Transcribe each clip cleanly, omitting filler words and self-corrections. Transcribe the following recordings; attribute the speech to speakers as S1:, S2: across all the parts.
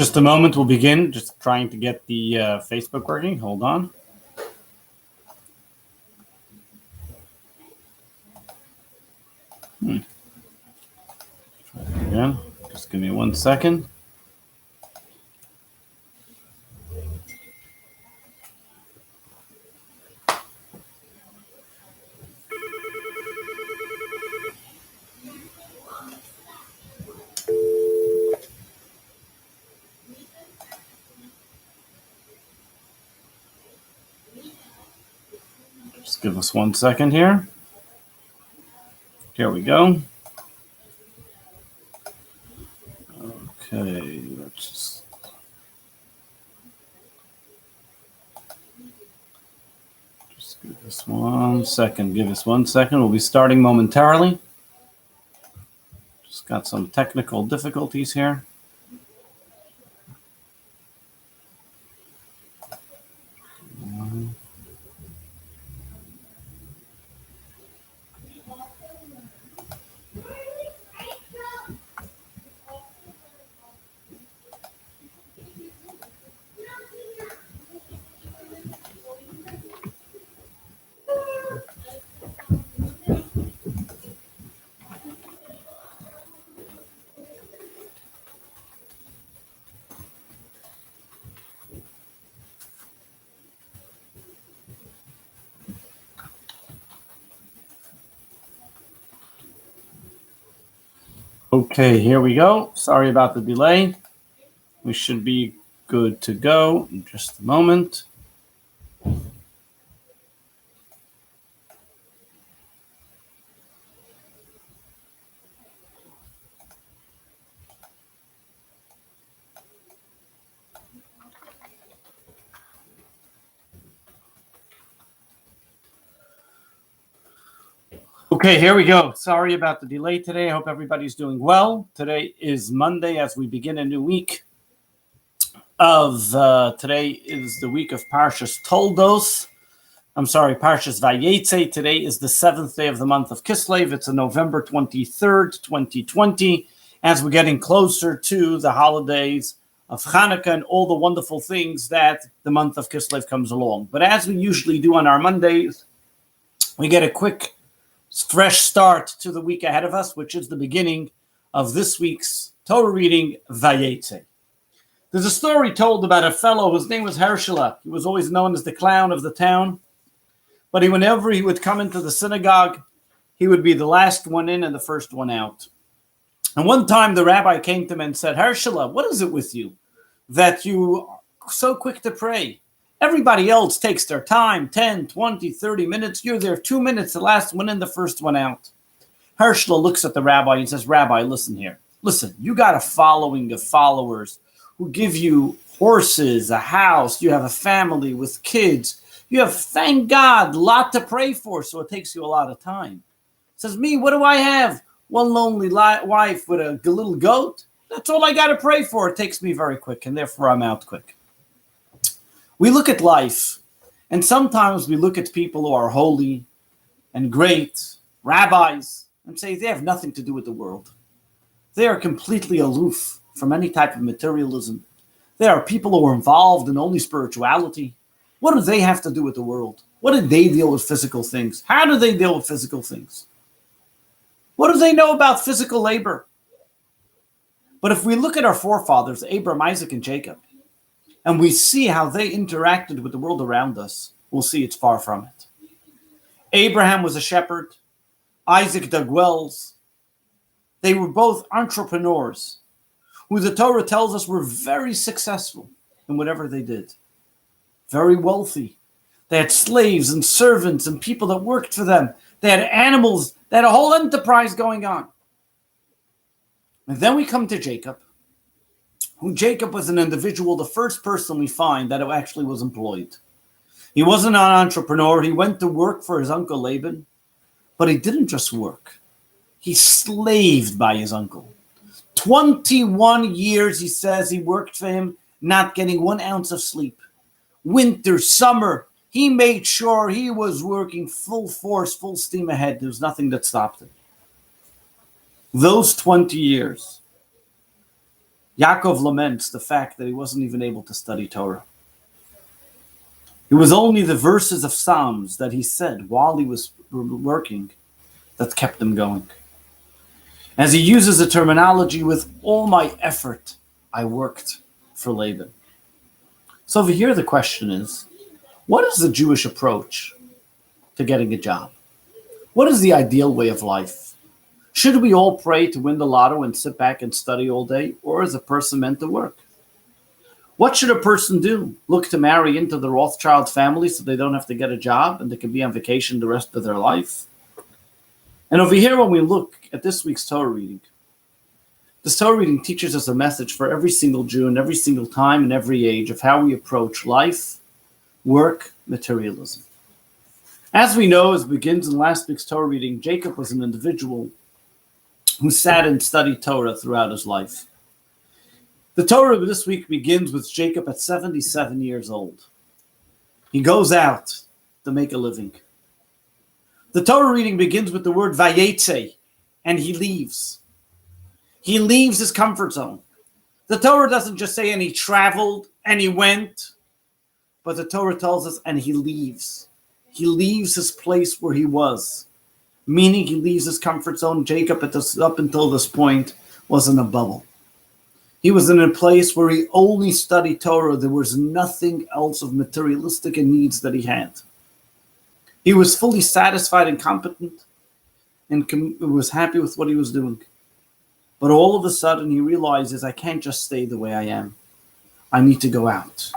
S1: Just a moment, we'll begin. Just trying to get the Facebook working. Hold on. Try it again. Just give me 1 second. Just give us 1 second here. Here we go. Okay, let's just give us 1 second. Give us 1 second. We'll be starting momentarily. Just got some technical difficulties here. Okay, here we go. Sorry about the delay. We should be good to go in just a moment. Okay, here we go. Sorry about the delay today. I hope everybody's doing well. Today is Monday as we begin a new week today is the week of Parshas Toldos. Parshas Vayetze. Today is the 7th day of the month of Kislev. It's November 23rd, 2020. As we're getting closer to the holidays of Hanukkah and all the wonderful things that the month of Kislev comes along. But as we usually do on our Mondays, we get a quick fresh start to the week ahead of us, which is the beginning of this week's Torah reading, Vayetze. There's a story told about a fellow whose name was Hershela. He was always known as the clown of the town. But whenever he would come into the synagogue, he would be the last one in and the first one out. And one time the rabbi came to him and said, Hershela, what is it with you that you are so quick to pray? Everybody else takes their time, 10, 20, 30 minutes. You're there 2 minutes, the last one in, the first one out. Hershela looks at the rabbi and says, Rabbi, listen here. Listen, you got a following of followers who give you horses, a house. You have a family with kids. You have, thank God, a lot to pray for, so it takes you a lot of time. Says, me, what do I have? One lonely wife with a little goat? That's all I got to pray for. It takes me very quick, and therefore I'm out quick. We look at life, and sometimes we look at people who are holy and great, rabbis, and say they have nothing to do with the world. They are completely aloof from any type of materialism. There are people who are involved in only spirituality. What do they have to do with the world? What do they deal with physical things? How do they deal with physical things? What do they know about physical labor? But if we look at our forefathers, Abraham, Isaac, and Jacob, and we see how they interacted with the world around us, we'll see it's far from it. Abraham was a shepherd. Isaac dug wells. They were both entrepreneurs who the Torah tells us were very successful in whatever they did. Very wealthy. They had slaves and servants and people that worked for them. They had animals. They had a whole enterprise going on. And then we come to Jacob. Jacob was an individual, the first person we find that actually was employed. He wasn't an entrepreneur. He went to work for his uncle Laban, but he didn't just work. He slaved by his uncle. 21 years, he says, he worked for him, not getting 1 ounce of sleep. Winter, summer, he made sure he was working full force, full steam ahead. There was nothing that stopped him. Those 20 years, Yaakov laments the fact that he wasn't even able to study Torah. It was only the verses of Psalms that he said while he was working that kept him going. As he uses the terminology, with all my effort, I worked for Laban. So over here the question is, what is the Jewish approach to getting a job? What is the ideal way of life? Should we all pray to win the lotto and sit back and study all day, or is a person meant to work? What should a person do? Look to marry into the Rothschild family so they don't have to get a job and they can be on vacation the rest of their life? And over here, when we look at this week's Torah reading, this Torah reading teaches us a message for every single Jew in every single time and every age of how we approach life, work, materialism. As we know, as begins in last week's Torah reading, Jacob was an individual who sat and studied Torah throughout his life. The Torah of this week begins with Jacob at 77 years old. He goes out to make a living. The Torah reading begins with the word vayetze, and he leaves. He leaves his comfort zone. The Torah doesn't just say, and he traveled, and he went, but the Torah tells us, and he leaves. He leaves his place where he was, meaning he leaves his comfort zone. Jacob, up until this point, was in a bubble. He was in a place where he only studied Torah. There was nothing else of materialistic needs that he had. He was fully satisfied and competent and was happy with what he was doing. But all of a sudden he realizes, I can't just stay the way I am. I need to go out.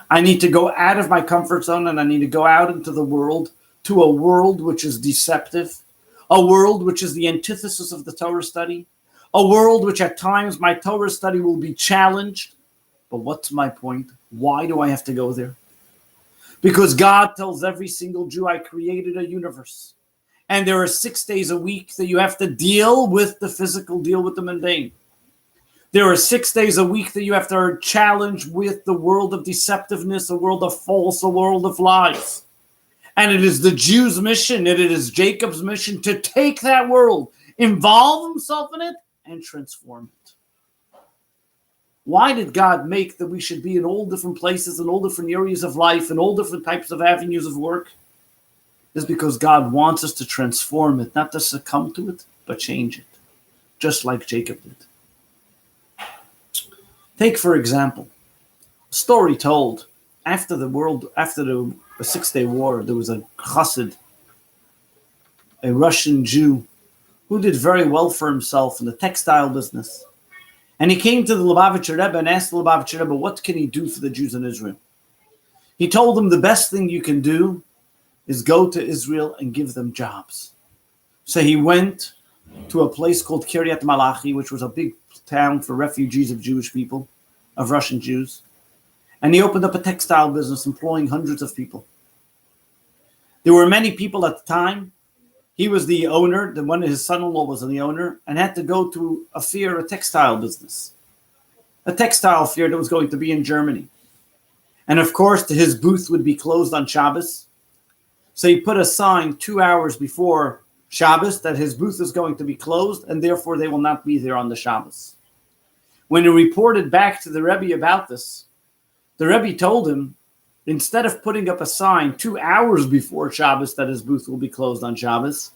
S1: I need to go out of my comfort zone, and I need to go out into the world, to a world which is deceptive, a world which is the antithesis of the Torah study, a world which at times my Torah study will be challenged. But what's my point? Why do I have to go there? Because God tells every single Jew, I created a universe. And there are 6 days a week that you have to deal with the physical, deal with the mundane. There are 6 days a week that you have to challenge with the world of deceptiveness, a world of false, a world of lies. And it is the Jew's mission, it is Jacob's mission to take that world, involve himself in it, and transform it. Why did God make that we should be in all different places, in all different areas of life, in all different types of avenues of work? It's because God wants us to transform it, not to succumb to it, but change it, just like Jacob did. Take, for example, a story told after the 6-Day War, there was a chassid, a Russian Jew, who did very well for himself in the textile business. And he came to the Lubavitcher Rebbe and asked the Lubavitcher Rebbe, what can he do for the Jews in Israel? He told him the best thing you can do is go to Israel and give them jobs. So he went to a place called Kiryat Malachi, which was a big town for refugees of Jewish people, of Russian Jews. And he opened up a textile business employing hundreds of people. There were many people at the time. He was the owner, one of his son-in-law was the owner, and had to go to a fair, a textile business. A textile fair that was going to be in Germany. And of course, his booth would be closed on Shabbos. So he put a sign 2 hours before Shabbos that his booth is going to be closed, and therefore they will not be there on the Shabbos. When he reported back to the Rebbe about this, the Rebbe told him, instead of putting up a sign 2 hours before Shabbos that his booth will be closed on Shabbos,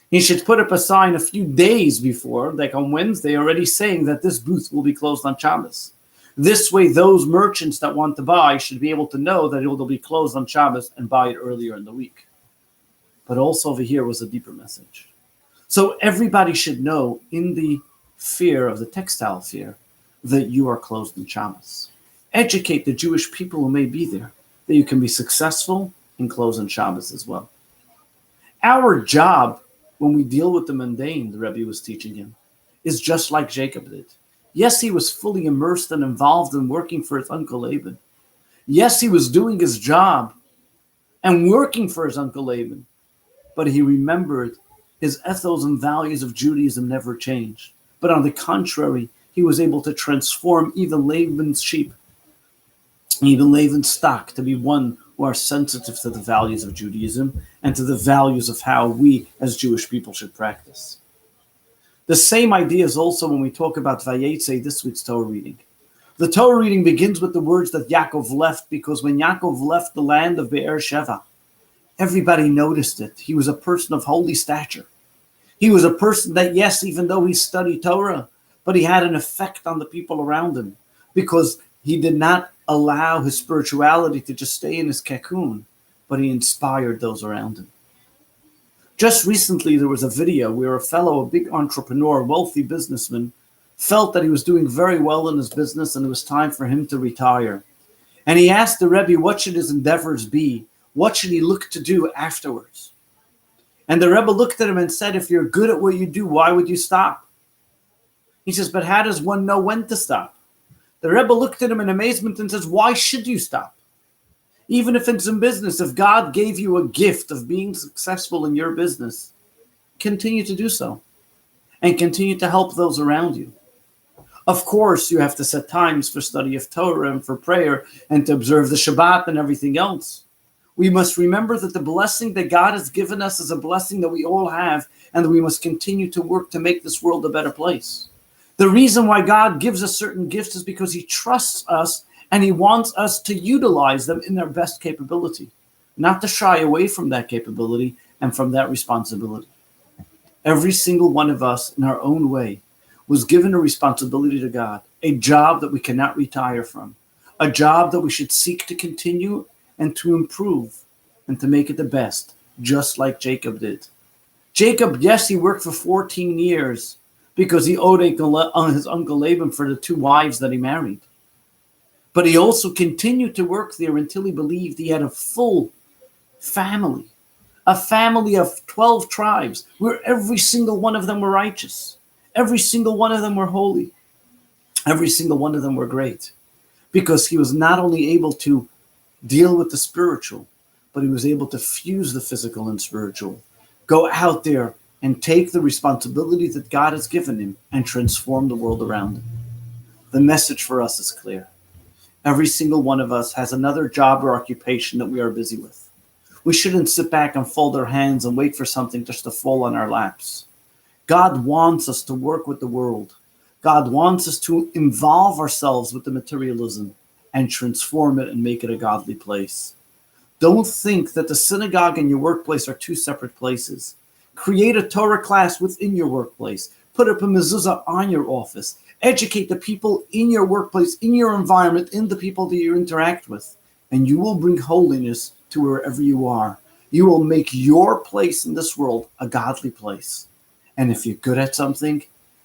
S1: he should put up a sign a few days before, like on Wednesday, already saying that this booth will be closed on Shabbos. This way, those merchants that want to buy should be able to know that it will be closed on Shabbos and buy it earlier in the week. But also over here was a deeper message. So everybody should know in the fair of the textile fair that you are closed on Shabbos. Educate the Jewish people who may be there that you can be successful and close on Shabbos as well. Our job when we deal with the mundane, the Rebbe was teaching him, is just like Jacob did. Yes, he was fully immersed and involved in working for his uncle Laban. Yes, he was doing his job and working for his uncle Laban, but he remembered his ethos and values of Judaism never changed. But on the contrary, he was able to transform even Laban's sheep, even Laban's stock, to be one who are sensitive to the values of Judaism and to the values of how we as Jewish people should practice. The same idea is also when we talk about Vayetze, this week's Torah reading. The Torah reading begins with the words that Yaakov left, because when Yaakov left the land of Be'er Sheva, everybody noticed it. He was a person of holy stature. He was a person that, yes, even though he studied Torah, but he had an effect on the people around him, because he did not allow his spirituality to just stay in his cocoon, but he inspired those around him. Just recently, there was a video where a big entrepreneur, wealthy businessman, felt that he was doing very well in his business and it was time for him to retire. And he asked the Rebbe, what should his endeavors be? What should he look to do afterwards? And the Rebbe looked at him and said, if you're good at what you do, why would you stop? He says, but how does one know when to stop? The Rebbe looked at him in amazement and says, why should you stop? Even if it's in business, if God gave you a gift of being successful in your business, continue to do so and continue to help those around you. Of course, you have to set times for study of Torah and for prayer and to observe the Shabbat and everything else. We must remember that the blessing that God has given us is a blessing that we all have, and that we must continue to work to make this world a better place. The reason why God gives us certain gifts is because he trusts us and he wants us to utilize them in their best capability, not to shy away from that capability and from that responsibility. Every single one of us in our own way was given a responsibility to God, a job that we cannot retire from, a job that we should seek to continue and to improve and to make it the best, just like Jacob did. Jacob, yes, he worked for 14 years because he owed his uncle Laban for the 2 wives that he married. But he also continued to work there until he believed he had a full family, a family of 12 tribes, where every single one of them were righteous. Every single one of them were holy. Every single one of them were great. Because he was not only able to deal with the spiritual, but he was able to fuse the physical and spiritual. Go out there and take the responsibility that God has given him and transform the world around him. The message for us is clear. Every single one of us has another job or occupation that we are busy with. We shouldn't sit back and fold our hands and wait for something just to fall on our laps. God wants us to work with the world. God wants us to involve ourselves with the materialism and transform it and make it a godly place. Don't think that the synagogue and your workplace are 2 separate places. Create a Torah class within your workplace. Put up a mezuzah on your office. Educate the people in your workplace, in your environment, in the people that you interact with. And you will bring holiness to wherever you are. You will make your place in this world a godly place. And if you're good at something,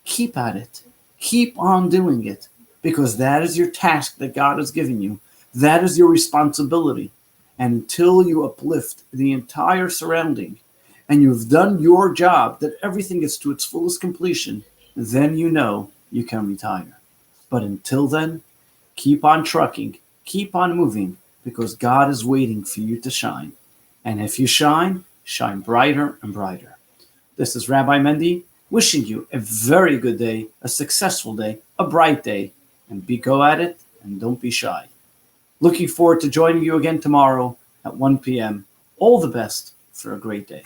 S1: keep at it. Keep on doing it, because that is your task that God has given you. That is your responsibility. And until you uplift the entire surrounding and you've done your job, that everything gets to its fullest completion, then you know you can retire. But until then, keep on trucking, keep on moving, because God is waiting for you to shine. And if you shine, shine brighter and brighter. This is Rabbi Mendy, wishing you a very good day, a successful day, a bright day, and go at it and don't be shy. Looking forward to joining you again tomorrow at 1 p.m. All the best for a great day.